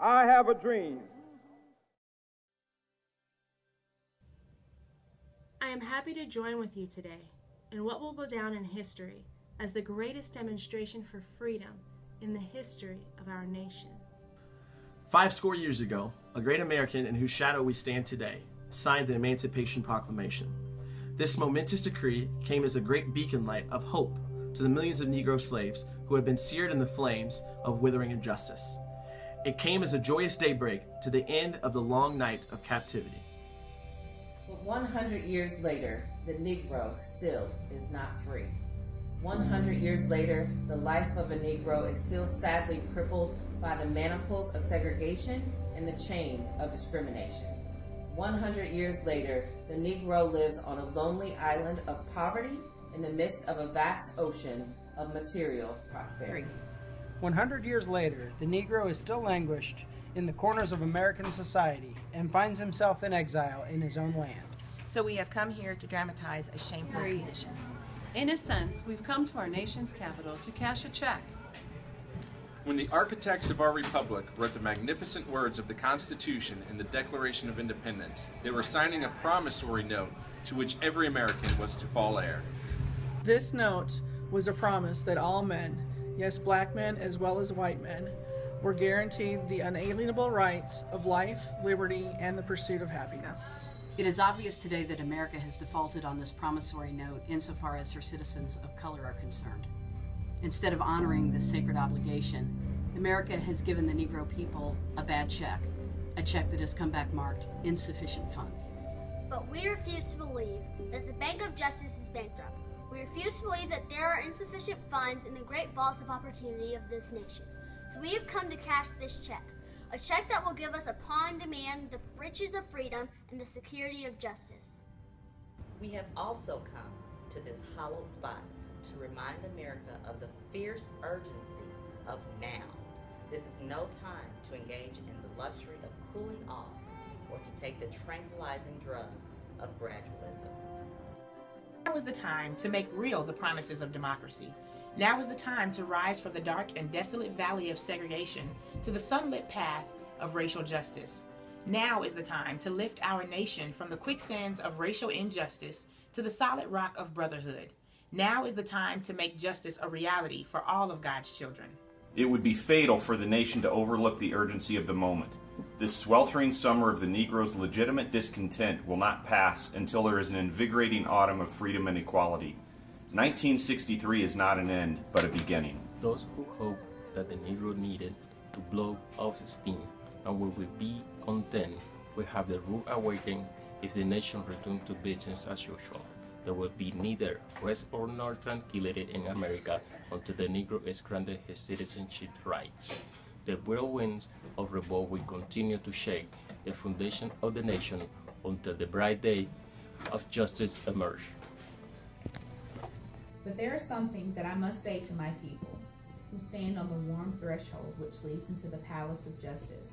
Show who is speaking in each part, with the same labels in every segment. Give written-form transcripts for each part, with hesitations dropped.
Speaker 1: I have a dream.
Speaker 2: I am happy to join with you today in what will go down in history as the greatest demonstration for freedom in the history of our nation.
Speaker 3: 50 years ago, a great American in whose shadow we stand today signed the Emancipation Proclamation. This momentous decree came as a great beacon light of hope to the millions of Negro slaves who had been seared in the flames of withering injustice. It came as a joyous daybreak to the end of the long night of captivity.
Speaker 4: But 100 years later, the Negro still is not free. 100 years later, the life of a Negro is still sadly crippled by the manacles of segregation and the chains of discrimination. 100 years later, the Negro lives on a lonely island of poverty in the midst of a vast ocean of material prosperity.
Speaker 5: 100 years later, the Negro is still languished in the corners of American society and finds himself in exile in his own land.
Speaker 6: So we have come here to dramatize a shameful condition.
Speaker 7: In a sense, we've come to our nation's capital to cash a check.
Speaker 8: When the architects of our republic wrote the magnificent words of the Constitution and the Declaration of Independence, they were signing a promissory note to which every American was to fall heir.
Speaker 9: This note was a promise that all men, yes, black men as well as white men, were guaranteed the unalienable rights of life, liberty, and the pursuit of happiness.
Speaker 10: It is obvious today that America has defaulted on this promissory note insofar as her citizens of color are concerned. Instead of honoring this sacred obligation, America has given the Negro people a bad check, a check that has come back marked insufficient funds.
Speaker 11: But we refuse to believe that the Bank of Justice is bankrupt. We refuse to believe that there are insufficient funds in the great vault of opportunity of this nation. So we have come to cash this check, a check that will give us upon demand the riches of freedom and the security of justice.
Speaker 12: We have also come to this hallowed spot to remind America of the fierce urgency of now. This is no time to engage in the luxury of cooling off or to take the tranquilizing drug of gradualism.
Speaker 6: Now is the time to make real the promises of democracy. Now is the time to rise from the dark and desolate valley of segregation to the sunlit path of racial justice. Now is the time to lift our nation from the quicksands of racial injustice to the solid rock of brotherhood. Now is the time to make justice a reality for all of God's children.
Speaker 13: It would be fatal for the nation to overlook the urgency of the moment. This sweltering summer of the Negro's legitimate discontent will not pass until there is an invigorating autumn of freedom and equality. 1963 is not an end, but a beginning.
Speaker 14: Those who hope that the Negro needed to blow off steam and will be content will have the rude awakening if the nation returns to business as usual. There will be neither rest or nor tranquility in America until the Negro is granted his citizenship rights. The whirlwinds of revolt will continue to shake the foundation of the nation until the bright day of justice emerges.
Speaker 15: But there is something that I must say to my people who stand on the warm threshold which leads into the palace of justice.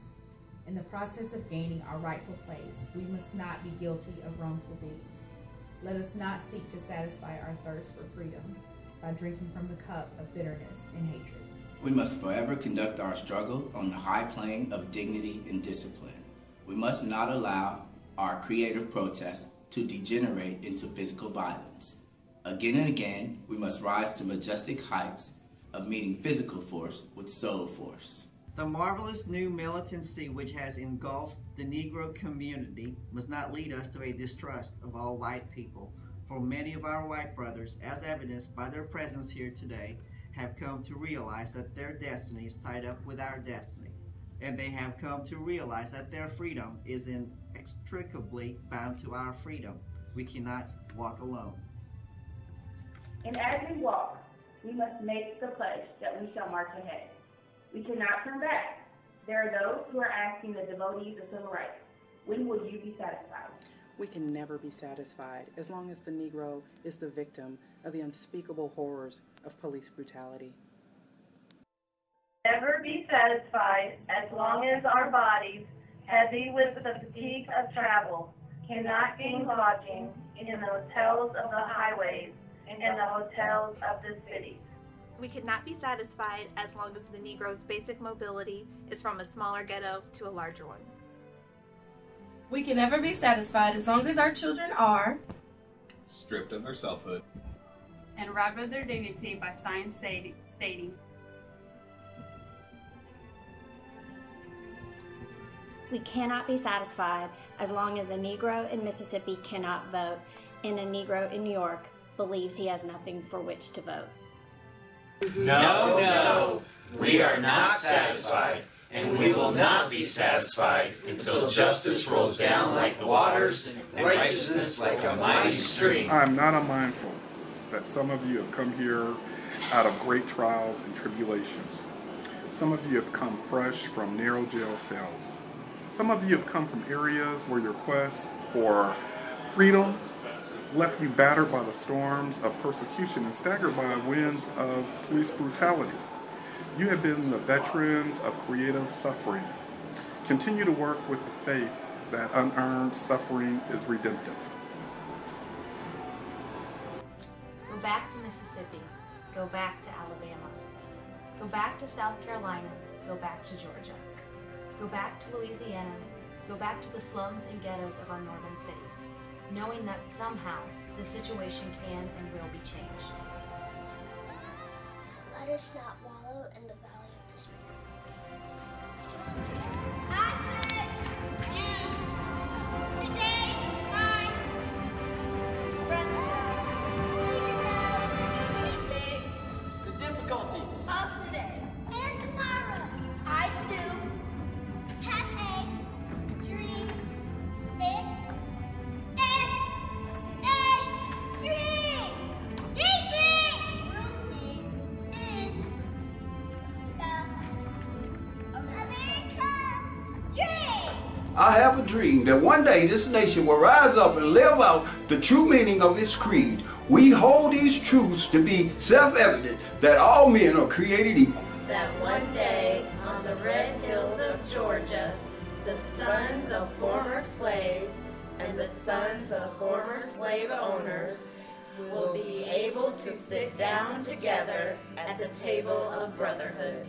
Speaker 15: In the process of gaining our rightful place, we must not be guilty of wrongful deeds. Let us not seek to satisfy our thirst for freedom by drinking from the cup of bitterness and hatred.
Speaker 16: We must forever conduct our struggle on the high plane of dignity and discipline. We must not allow our creative protest to degenerate into physical violence. Again and again, we must rise to majestic heights of meeting physical force with soul force.
Speaker 17: The marvelous new militancy which has engulfed the Negro community must not lead us to a distrust of all white people, for many of our white brothers, as evidenced by their presence here today, have come to realize that their destiny is tied up with our destiny, and they have come to realize that their freedom is inextricably bound to our freedom. We cannot walk alone.
Speaker 18: And as we walk, we must make the pledge that we shall march ahead. We cannot turn back. There are those who are asking the devotees of civil rights, when will you be satisfied?
Speaker 19: We can never be satisfied as long as the Negro is the victim of the unspeakable horrors of police brutality.
Speaker 18: Never be satisfied as long as our bodies, heavy with the fatigue of travel, cannot gain lodging in the hotels of the highways and the hotels of the cities.
Speaker 1: We could not be satisfied as long as the Negro's basic mobility is from a smaller ghetto to a larger one.
Speaker 20: We can never be satisfied as long as our children are
Speaker 21: stripped of their selfhood
Speaker 22: and robbed of their dignity by science stating
Speaker 23: we cannot be satisfied as long as a Negro in Mississippi cannot vote and a Negro in New York believes he has nothing for which to vote.
Speaker 24: No, we are not satisfied, and we will not be satisfied until justice rolls down like the waters and righteousness like a mighty stream.
Speaker 25: I am not unmindful that some of you have come here out of great trials and tribulations. Some of you have come fresh from narrow jail cells. Some of you have come from areas where your quest for freedom left you battered by the storms of persecution and staggered by winds of police brutality. You have been the veterans of creative suffering. Continue to work with the faith that unearned suffering is redemptive.
Speaker 26: Go back to Mississippi. Go back to Alabama. Go back to South Carolina. Go back to Georgia. Go back to Louisiana. Go back to the slums and ghettos of our northern cities, knowing that somehow the situation can and will be changed.
Speaker 11: Let us not wallow in the valley of despair. Today, my friends
Speaker 24: The difficulties
Speaker 11: of today and tomorrow, I still have a dream. It is a dream, deeply rooted in the America dream.
Speaker 27: I have a dream that one day this nation will rise up and live out the true meaning of its creed. We hold these truths to be self-evident that all men are created equal.
Speaker 28: That one day on the red hills of Georgia, the sons of former slaves and the sons of former slave owners will be able to sit down together at the table of brotherhood.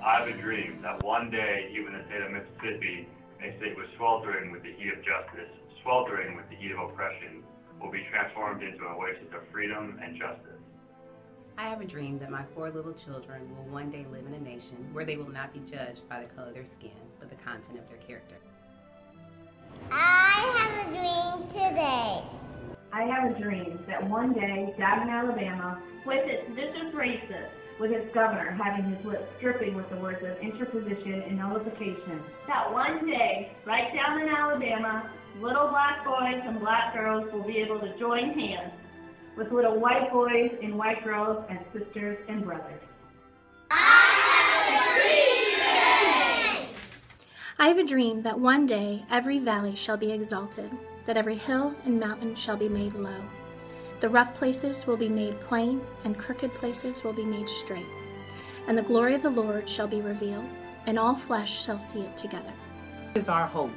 Speaker 29: I have a dream that one day even the state of Mississippi, a state was sweltering with the heat of justice, sweltering with the heat of oppression, will be transformed into an oasis of freedom and justice.
Speaker 30: I have a dream that my 4 little children will one day live in a nation where they will not be judged by the color of their skin, but the content of their character.
Speaker 11: I have a dream today.
Speaker 18: I have a dream that one day, down in Alabama, with its vicious racists, with its governor having his lips dripping with the words of interposition and nullification, that one day, right down in Alabama, little black boys and black girls will be able to join hands with little white boys and white girls as sisters and brothers.
Speaker 2: I have a dream that one day every valley shall be exalted, that every hill and mountain shall be made low. The rough places will be made plain, and crooked places will be made straight. And the glory of the Lord shall be revealed, and all flesh shall see it together.
Speaker 31: This is our hope.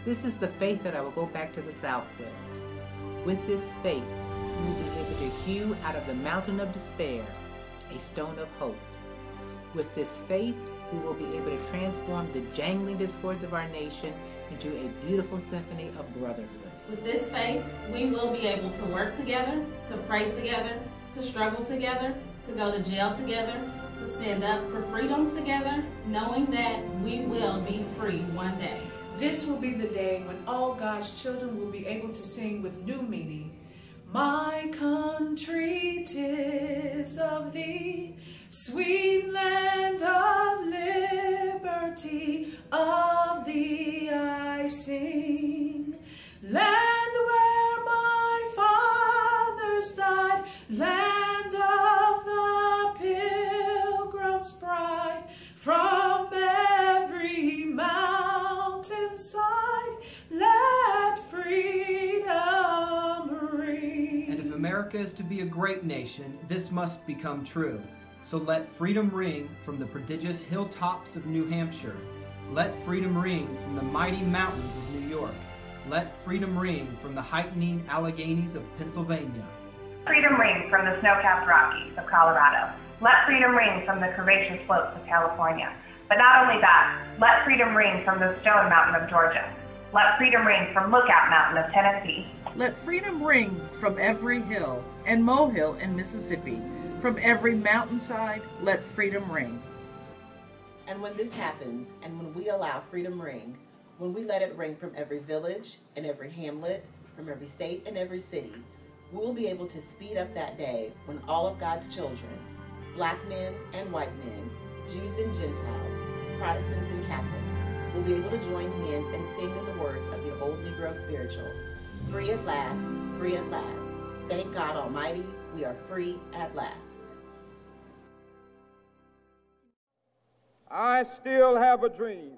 Speaker 31: This is the faith that I will go back to the South with. With this faith, we will be able to hew out of the mountain of despair a stone of hope. With this faith, we will be able to transform the jangling discords of our nation into a beautiful symphony of brotherhood.
Speaker 4: With this faith, we will be able to work together, to pray together, to struggle together, to go to jail together, to stand up for freedom together, knowing that we will be free one day.
Speaker 32: This will be the day when all God's children will be able to sing with new meaning. My country, 'tis of thee, sweet land of liberty, of thee I sing. Land where my fathers died, land of the pilgrim's bride, from every mountainside, let freedom ring.
Speaker 5: And if America is to be a great nation, this must become true. So let freedom ring from the prodigious hilltops of New Hampshire. Let freedom ring from the mighty mountains of New York. Let freedom ring from the heightening Alleghanies of Pennsylvania.
Speaker 3: Freedom ring from the snow-capped Rockies of Colorado. Let freedom ring from the curvaceous slopes of California. But not only that, let freedom ring from the Stone Mountain of Georgia. Let freedom ring from Lookout Mountain of Tennessee.
Speaker 6: Let freedom ring from every hill and molehill in Mississippi. From every mountainside, let freedom ring.
Speaker 7: And when this happens, and when we allow freedom ring, when we let it ring from every village and every hamlet, from every state and every city, we will be able to speed up that day when all of God's children, black men and white men, Jews and Gentiles, Protestants and Catholics, will be able to join hands and sing in the words of the old Negro spiritual, free at last, free at last. Thank God Almighty, we are free at last.
Speaker 8: I still have a dream